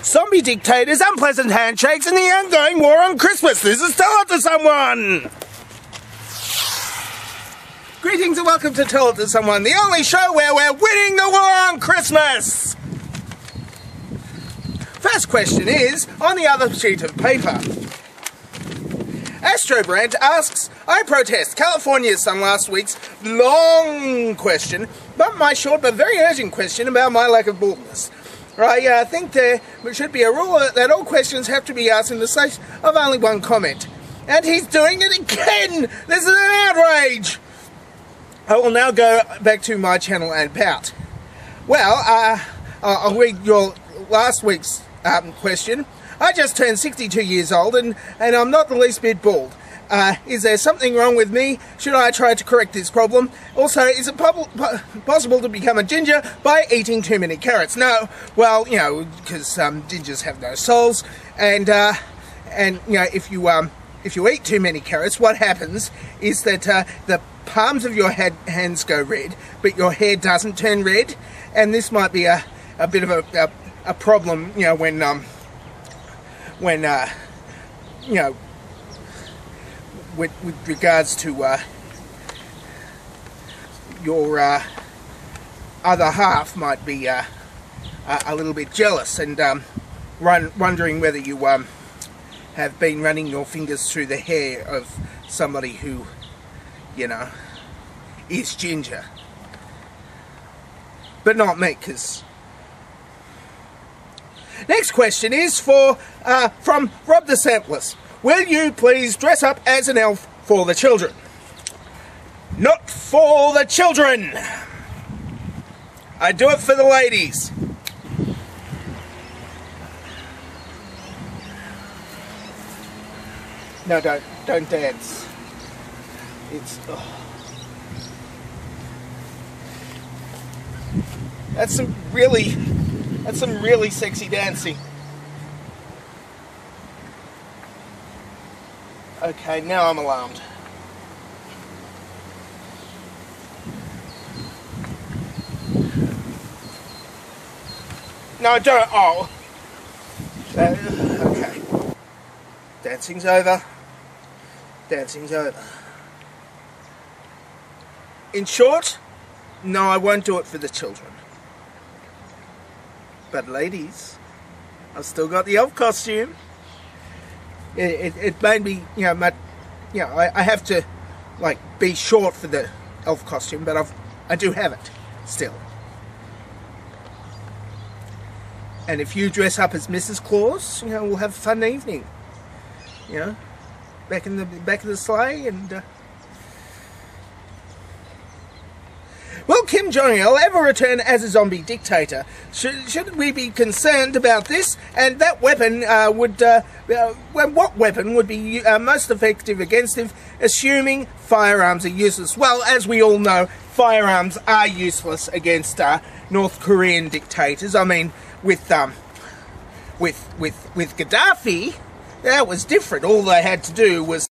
zombie dictators, unpleasant handshakes, and the ongoing war on Christmas. This is Tell It to Someone! Greetings and welcome to Tell It to Someone, the only show where we're winning the war on Christmas! First question is, on the other sheet of paper. Astrobrand asks, I protest California's son last week's long question, but my short but very urgent question about my lack of baldness. I think there should be a rule that all questions have to be asked in the space of only one comment. And he's doing it again! This is an outrage! I will now go back to my channel and pout. Well, I'll read your last week's question. I just turned 62 years old and I'm not the least bit bald. Is there something wrong with me? Should I try to correct this problem? Also, is it possible to become a ginger by eating too many carrots? No, well, you know, because gingers have no souls, and you know, if you eat too many carrots, what happens is that the palms of your hands go red, but your hair doesn't turn red, and this might be a bit of a problem, you know, when you know, with regards to your other half might be a little bit jealous and wondering whether you have been running your fingers through the hair of somebody who, you know, is ginger. But not me, because... Next question is from Rob the Samplers. Will you please dress up as an elf for the children? Not for the children! I do it for the ladies. No, don't dance. It's... Oh. That's some really sexy dancing. Okay, now I'm alarmed. No, don't. Oh. Okay. Dancing's over. Dancing's over. In short, no, I won't do it for the children. But ladies, I've still got the elf costume. It made me, you know, I have to, like, be short for the elf costume, but I do have it still. And if you dress up as Mrs. Claus, you know, we'll have a fun evening. You know, back in the sleigh and. Will Kim Jong-il ever return as a zombie dictator? Should we be concerned about this? And that weapon what weapon would be most effective against him, assuming firearms are useless? Well, as we all know, firearms are useless against North Korean dictators. I mean, with Gaddafi, that was different. All they had to do was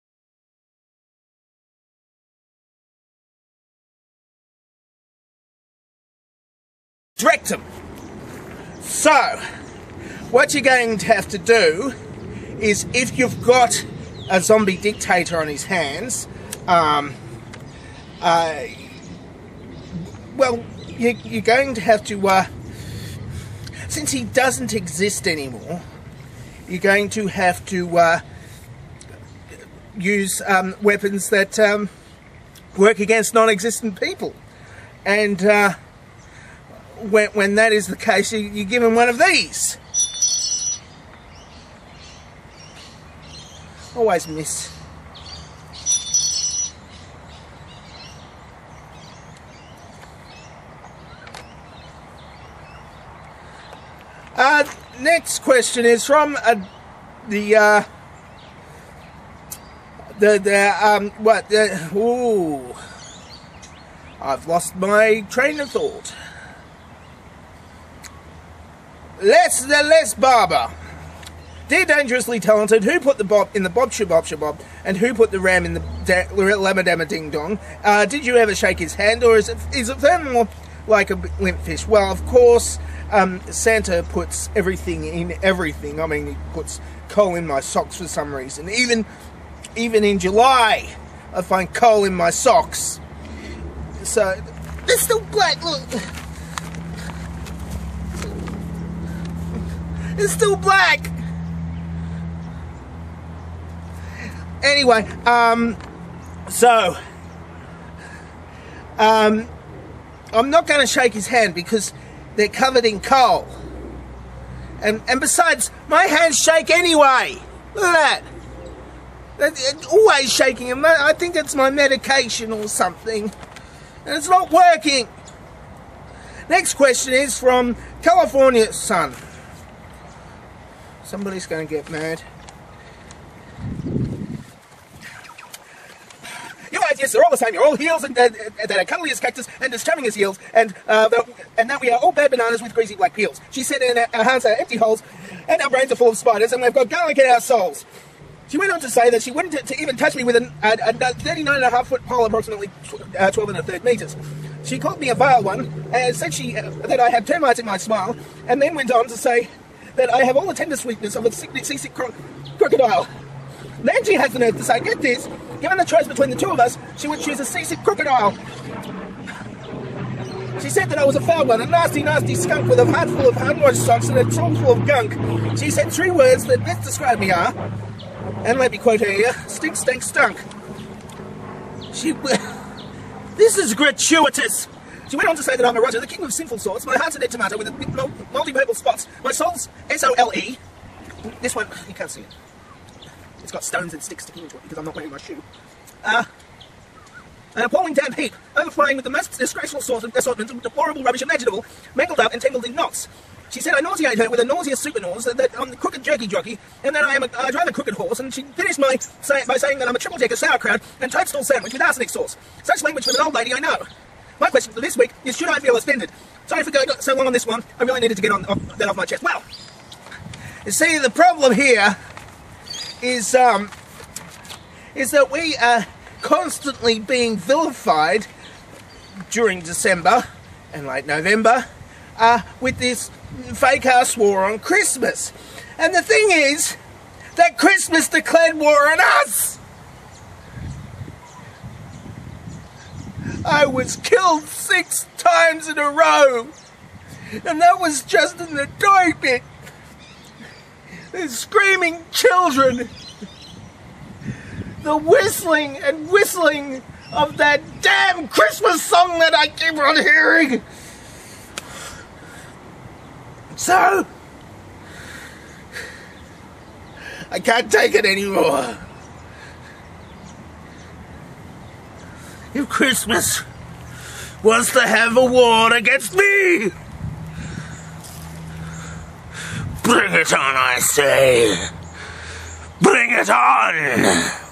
direct them. So, what you're going to have to do is, if you've got a zombie dictator on his hands, well, you're going to have to, since he doesn't exist anymore, you're going to have to use weapons that work against non-existent people. And when that is the case, you give him one of these. Always miss. Next question is from ooh, I've lost my train of thought. Les Barber. Dear Dangerously Talented, who put the bob in the bob shabob and who put the ram in the lamma damma ding dong? Did you ever shake his hand, or is it like a limp fish? Well, of course, Santa puts everything in everything. I mean, he puts coal in my socks for some reason. Even in July, I find coal in my socks. So, they're still black, look. It's still black. Anyway, I'm not going to shake his hand because they're covered in coal. And besides, my hands shake anyway. Look at that. Always shaking them. I think it's my medication or something. And it's not working. Next question is from California Sun. Somebody's going to get mad. Your ideas are all the same. You're all heels and that are cuddly as cactus and as charming as heels, and that we are all bad bananas with greasy black peels. She said, and our hearts are empty holes, and our brains are full of spiders, and we've got garlic in our souls. She went on to say that she wouldn't to even touch me with a 39.5-foot pole, approximately 12 1/3 meters. She called me a vile one, and said that I had termites in my smile, and then went on to say that I have all the tender sweetness of a seasick crocodile. Then she has the nerve to say, get this, given the choice between the two of us, she would choose a seasick crocodile. She said that I was a foul one, a nasty, nasty skunk with a heart full of unwashed socks and a trunk full of gunk. She said 3 words that best describe me are, and let me quote her here, stink, stank, stunk. This is gratuitous. She went on to say that I'm a Roger, the king of sinful sorts. My heart's a dead tomato with a multi-purple spots. My soul's S-O-L-E. This one, you can't see it. It's got stones and sticks sticking into it because I'm not wearing my shoe. An appalling damn heap, overflowing with the most disgraceful assortment of deplorable rubbish imaginable, mangled up and tangled in knots. She said I nauseate her with a nauseous super nose, that I'm the crooked jerky jockey, and that I drive a crooked horse, and she finished by saying that I'm a triple-decker sauerkraut and toadstool sandwich with arsenic sauce. Such language from an old lady I know. My question for this week is, should I feel offended? Sorry for going so long on this one. I really needed to get that off my chest. Well, you see, the problem here is that we are constantly being vilified during December and late November with this fake-ass war on Christmas. And the thing is that Christmas declared war on us! I was killed 6 times in a row, and that was just in the toy bit. There's screaming children, the whistling and whistling of that damn Christmas song that I keep on hearing. So, I can't take it anymore. If Christmas wants to have a war against me, bring it on, I say. Bring it on!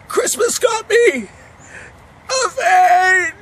Christmas got me! A vein!